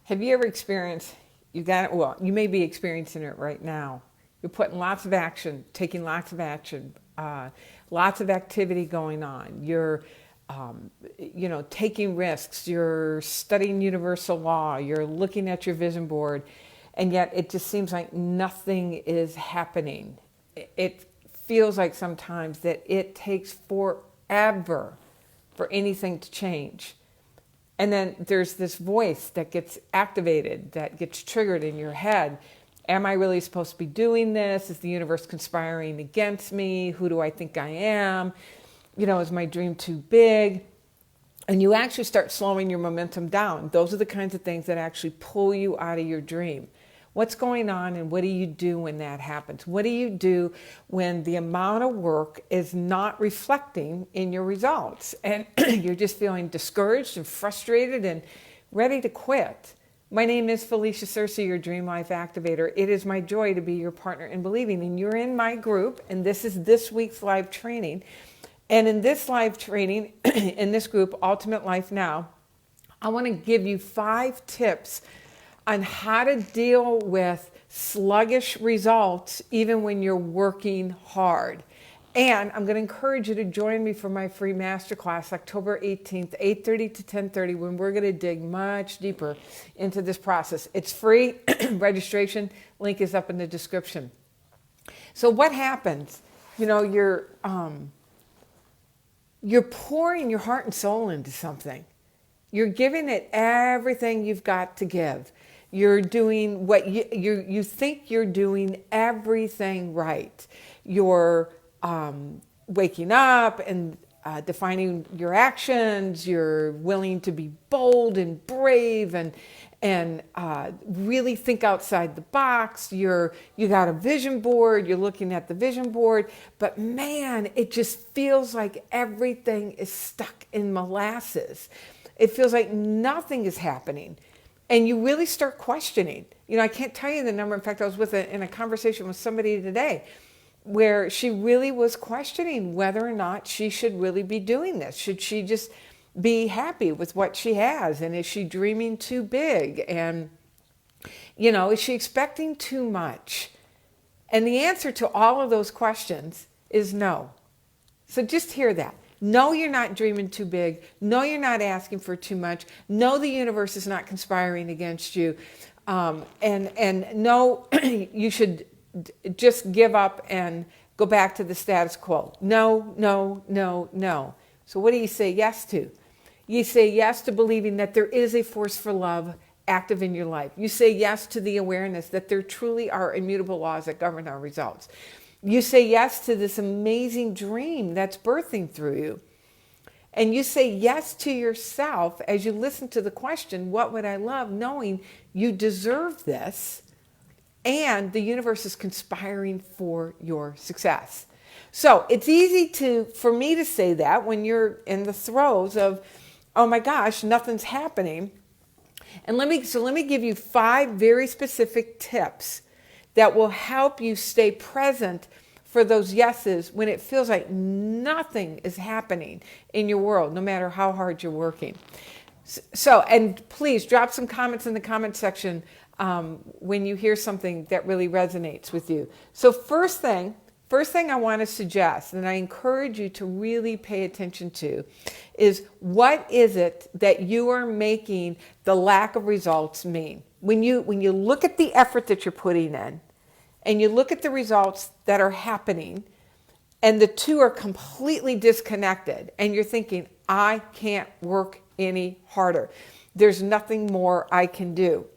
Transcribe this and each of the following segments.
Have you ever experienced, you got it, well, you may be experiencing it right now. You're putting lots of action, taking lots of action, lots of activity going on. You're, taking risks. You're studying universal law. You're looking at your vision board. And yet it just seems like nothing is happening. It feels like sometimes that it takes forever for anything to change. And then there's this voice that gets activated, that gets triggered in your head. Am I really supposed to be doing this? Is the universe conspiring against me? Who do I think I am? Is my dream too big? And you actually start slowing your momentum down. Those are the kinds of things that actually pull you out of your dream. What's going on, and what do you do when that happens? What do you do when the amount of work is not reflecting in your results and you're just feeling discouraged and frustrated and ready to quit? My name is Felicia Searcy, your Dream Life Activator. It is my joy to be your partner in believing, and you're in my group, and this is this week's live training. And in this live training, in this group, Ultimate Life Now, I want to give you 5 tips on how to deal with sluggish results even when you're working hard. And I'm going to encourage you to join me for my free masterclass October 18th, 8:30 to 10:30, when we're going to dig much deeper into this process. It's free. Registration link is up in the description. So what happens? You're pouring your heart and soul into something. You're giving it everything you've got to give. You're doing what you think you're doing everything right. You're waking up and defining your actions. You're willing to be bold and brave and really think outside the box. You got a vision board. You're looking at the vision board, but man, it just feels like everything is stuck in molasses. It feels like nothing is happening. And you really start questioning. I can't tell you the number. In fact, I was in a conversation with somebody today where she really was questioning whether or not she should really be doing this. Should she just be happy with what she has? And is she dreaming too big? And, is she expecting too much? And the answer to all of those questions is no. So just hear that. No, you're not dreaming too big. No, you're not asking for too much. No, the universe is not conspiring against you. And no, you should just give up and go back to the status quo. No, no, no, no. So what do you say yes to? You say yes to believing that there is a force for love active in your life. You say yes to the awareness that there truly are immutable laws that govern our results. You say yes to this amazing dream that's birthing through you. And you say yes to yourself as you listen to the question, what would I love? Knowing you deserve this and the universe is conspiring for your success. So it's easy for me to say that when you're in the throes of, oh my gosh, nothing's happening. And let me give you 5 very specific tips that will help you stay present for those yeses when it feels like nothing is happening in your world, no matter how hard you're working. So, and please drop some comments in the comment section when you hear something that really resonates with you. So first thing I want to suggest, and I encourage you to really pay attention to, is what is it that you are making the lack of results mean? When you look at the effort that you're putting in, and you look at the results that are happening, and the two are completely disconnected, and you're thinking, I can't work any harder. There's nothing more I can do.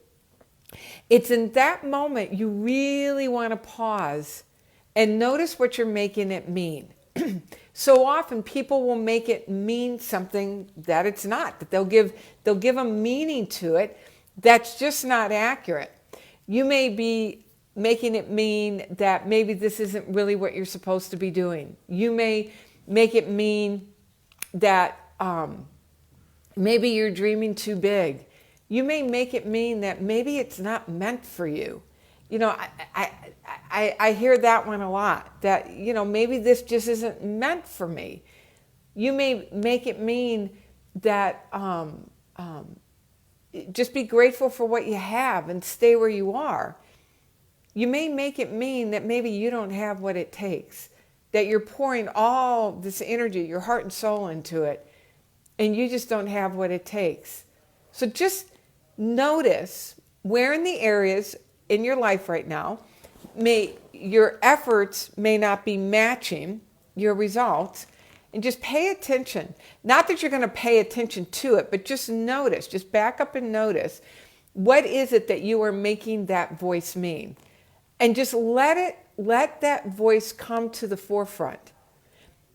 It's in that moment you really want to pause and notice what you're making it mean. So often people will make it mean something that it's not, that they'll give a meaning to it that's just not accurate. You may be making it mean that maybe this isn't really what you're supposed to be doing. You may make it mean that maybe you're dreaming too big. You may make it mean that maybe it's not meant for you. I hear that one a lot, that, maybe this just isn't meant for me. You may make it mean that just be grateful for what you have and stay where you are. You may make it mean that maybe you don't have what it takes, that you're pouring all this energy, your heart and soul into it, and you just don't have what it takes. So just notice where in the areas in your life right now your efforts may not be matching your results, and just pay attention. Not that you're going to pay attention to it, but just notice, just back up and notice, what is it that you are making that voice mean? And just let that voice come to the forefront.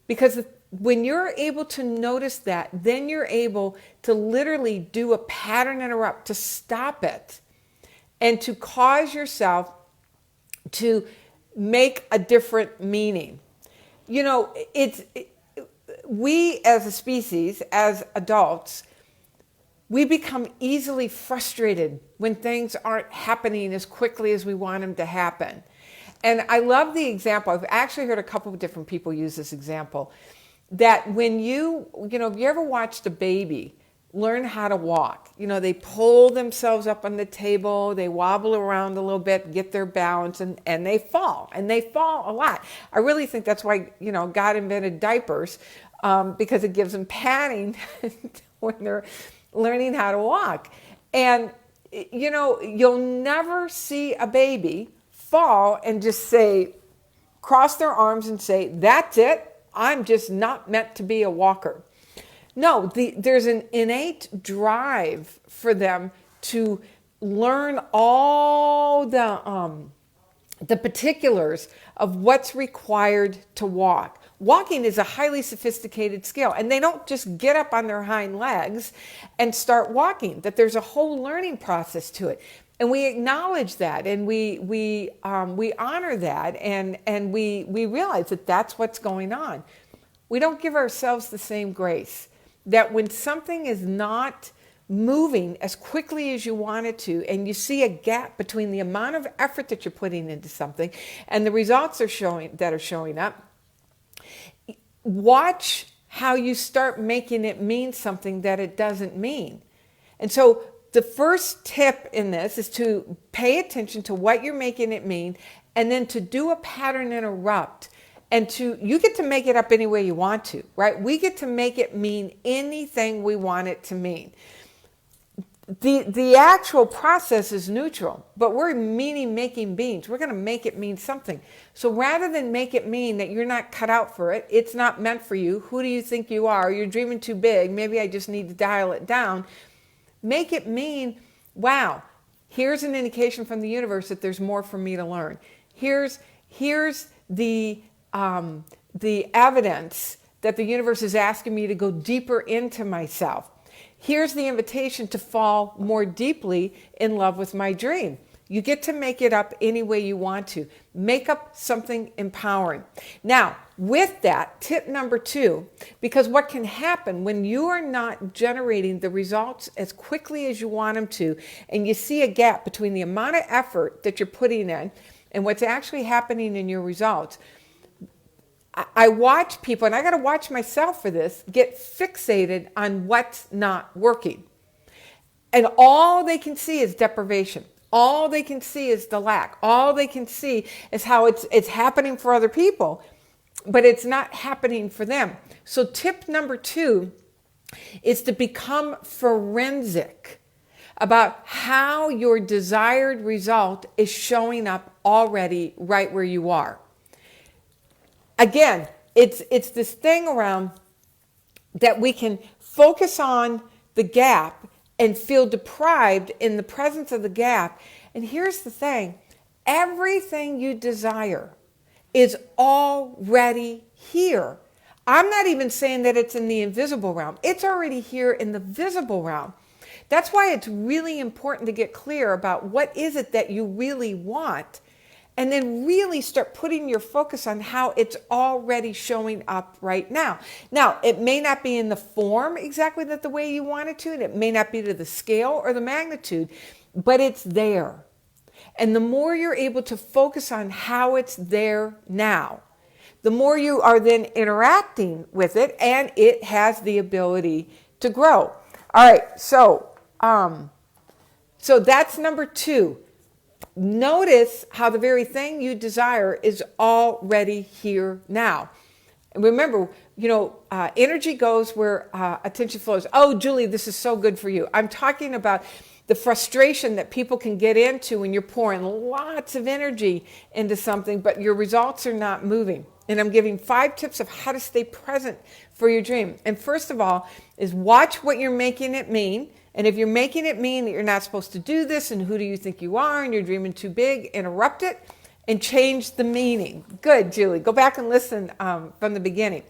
Because when you're able to notice that, then you're able to literally do a pattern interrupt, to stop it, and to cause yourself to make a different meaning. You know, we as a species, as adults, we become easily frustrated when things aren't happening as quickly as we want them to happen. And I love the example. I've actually heard a couple of different people use this example, that when have you ever watched a baby learn how to walk? You know, they pull themselves up on the table, they wobble around a little bit, get their balance, and they fall. And they fall a lot. I really think that's why, God invented diapers, because it gives them padding when they're learning how to walk. And, you'll never see a baby fall and just cross their arms and say, that's it, I'm just not meant to be a walker. No, there's an innate drive for them to learn all the particulars of what's required to walk. Walking is a highly sophisticated skill, and they don't just get up on their hind legs and start walking, that there's a whole learning process to it. And we acknowledge that, and we honor that, and we realize that that's what's going on. We don't give ourselves the same grace, that when something is not moving as quickly as you want it to, and you see a gap between the amount of effort that you're putting into something and the results that are showing up, watch how you start making it mean something that it doesn't mean. And so the first tip in this is to pay attention to what you're making it mean, and then to do a pattern interrupt. And you get to make it up any way you want to, right? We get to make it mean anything we want it to mean. The actual process is neutral, but we're meaning-making beings. We're going to make it mean something. So rather than make it mean that you're not cut out for it, it's not meant for you, who do you think you are, you're dreaming too big, maybe I just need to dial it down, make it mean, wow, here's an indication from the universe that there's more for me to learn. Here's the evidence that the universe is asking me to go deeper into myself. Here's the invitation to fall more deeply in love with my dream. You get to make it up any way you want to. Make up something empowering. Now, with that, tip number 2, because what can happen when you are not generating the results as quickly as you want them to, and you see a gap between the amount of effort that you're putting in and what's actually happening in your results, I watch people, and I got to watch myself for this, get fixated on what's not working. And all they can see is deprivation. All they can see is the lack. All they can see is how it's happening for other people, but it's not happening for them. So tip number 2 is to become forensic about how your desired result is showing up already right where you are. Again, it's this thing around that we can focus on the gap and feel deprived in the presence of the gap. And here's the thing, everything you desire is already here. I'm not even saying that it's in the invisible realm. It's already here in the visible realm. That's why it's really important to get clear about what is it that you really want, and then really start putting your focus on how it's already showing up right now. Now, it may not be in the form exactly that the way you want it to, and it may not be to the scale or the magnitude, but it's there. And the more you're able to focus on how it's there now, the more you are then interacting with it, and it has the ability to grow. All right, so So that's number 2. Notice how the very thing you desire is already here now. And remember, energy goes where attention flows. Oh, Julie, this is so good for you. I'm talking about the frustration that people can get into when you're pouring lots of energy into something, but your results are not moving. And I'm giving 5 tips of how to stay present for your dream. And first of all is watch what you're making it mean. And if you're making it mean that you're not supposed to do this, and who do you think you are, and you're dreaming too big, interrupt it and change the meaning. Good, Julie. Go back and listen from the beginning.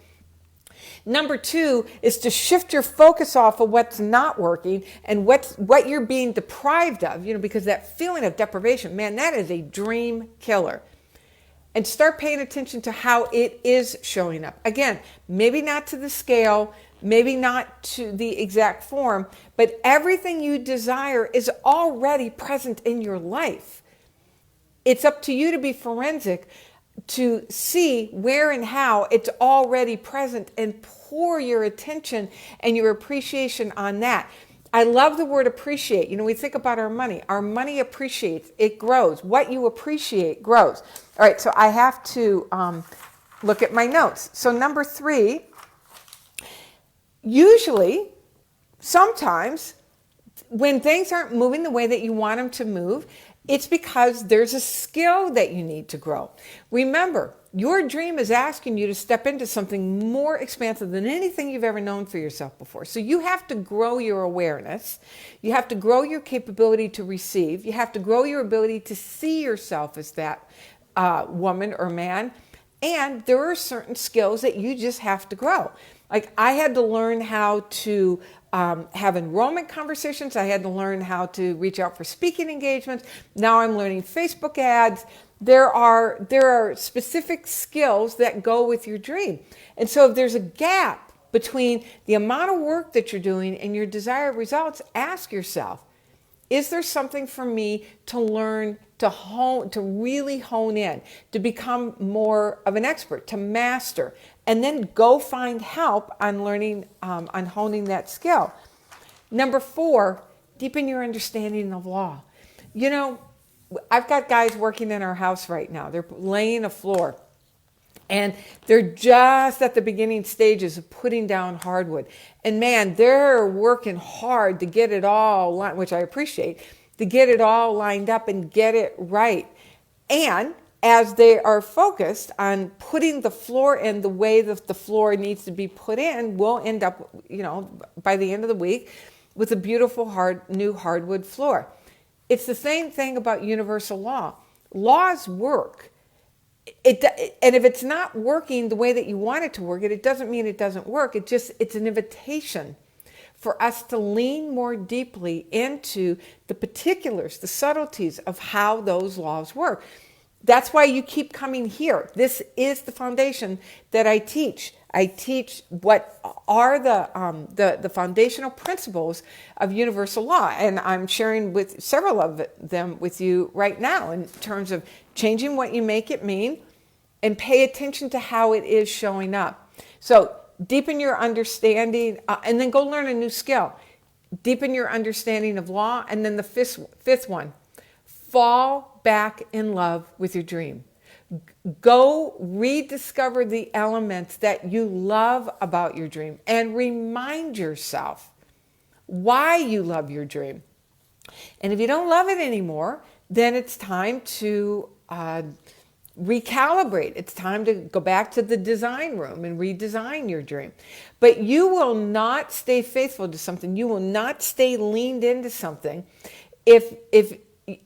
Number 2 is to shift your focus off of what's not working and what you're being deprived of, because that feeling of deprivation, man, that is a dream killer. And start paying attention to how it is showing up. Again, maybe not to the scale, maybe not to the exact form, but everything you desire is already present in your life. It's up to you to be forensic, to see where and how it's already present and pour your attention and your appreciation on that. I love the word appreciate. We think about our money. Our money appreciates. It grows. What you appreciate grows. All right, so I have to look at my notes. So number 3, usually, sometimes, when things aren't moving the way that you want them to move, it's because there's a skill that you need to grow. Remember, your dream is asking you to step into something more expansive than anything you've ever known for yourself before. So you have to grow your awareness. You have to grow your capability to receive. You have to grow your ability to see yourself as that woman or man. And there are certain skills that you just have to grow. Like I had to learn how to have enrollment conversations. I had to learn how to reach out for speaking engagements. Now I'm learning Facebook ads. There are specific skills that go with your dream. And so if there's a gap between the amount of work that you're doing and your desired results, ask yourself, is there something for me to learn, to really hone in, to become more of an expert, to master, and then go find help on learning, on honing that skill. Number 4, deepen your understanding of law. I've got guys working in our house right now. They're laying a floor. And they're just at the beginning stages of putting down hardwood. And man, they're working hard to get it all, which I appreciate, to get it all lined up and get it right. And as they are focused on putting the floor in the way that the floor needs to be put in, we'll end up, by the end of the week with a beautiful new hardwood floor. It's the same thing about universal law. Laws work. And if it's not working the way that you want it to work, it doesn't mean it doesn't work. It's an invitation for us to lean more deeply into the particulars, the subtleties of how those laws work. That's why you keep coming here. This is the foundation that I teach. I teach what are the foundational principles of universal law, and I'm sharing with several of them with you right now in terms of changing what you make it mean and pay attention to how it is showing up. So deepen your understanding and then go learn a new skill. Deepen your understanding of law, and then the fifth one, fall back in love with your dream. Go rediscover the elements that you love about your dream and remind yourself why you love your dream. And if you don't love it anymore, then it's time to recalibrate. It's time to go back to the design room and redesign your dream. But you will not stay faithful to something. You will not stay leaned into something if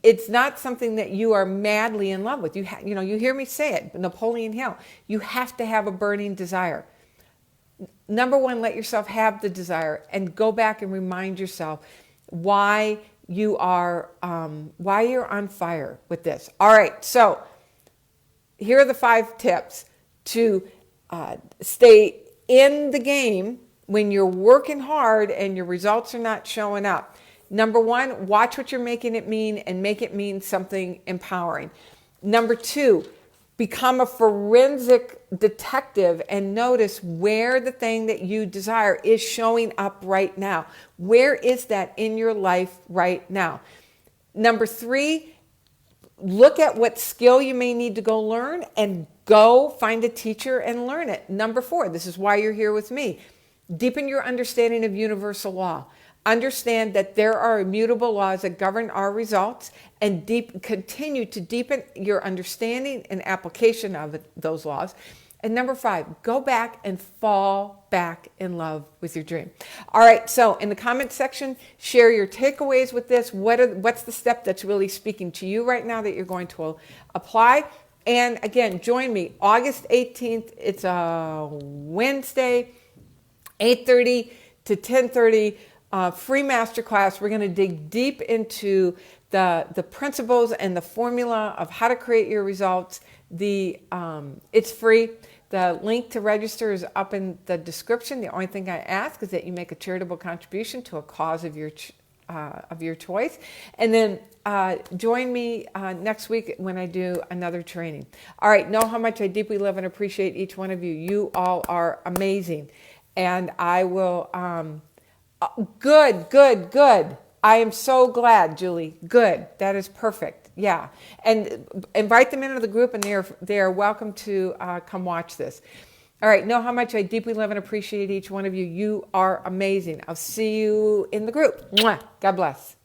it's not something that you are madly in love with. You hear me say it, Napoleon Hill. You have to have a burning desire. Number 1, let yourself have the desire and go back and remind yourself why you're on fire with this. All right, so here are the 5 tips to stay in the game when you're working hard and your results are not showing up. Number 1, watch what you're making it mean and make it mean something empowering. Number 2, become a forensic detective and notice where the thing that you desire is showing up right now. Where is that in your life right now? Number 3, look at what skill you may need to go learn and go find a teacher and learn it. Number 4, this is why you're here with me. Deepen your understanding of universal law. Understand that there are immutable laws that govern our results, and continue to deepen your understanding and application of those laws. And number 5, go back and fall back in love with your dream. All right, so in the comment section, share your takeaways with this. What's the step that's really speaking to you right now that you're going to apply? And again, join me August 18th. It's a Wednesday, 8:30 to 10:30. Free masterclass. We're going to dig deep into the principles and the formula of how to create your results. It's free. The link to register is up in the description. The only thing I ask is that you make a charitable contribution to a cause of your choice. And then join me next week when I do another training. All right, know how much I deeply love and appreciate each one of you. You all are amazing. And I will... Good. I am so glad, Julie. Good. That is perfect. Yeah. And invite them into the group, and they are welcome to come watch this. All right. Know how much I deeply love and appreciate each one of you. You are amazing. I'll see you in the group. Mwah. God bless.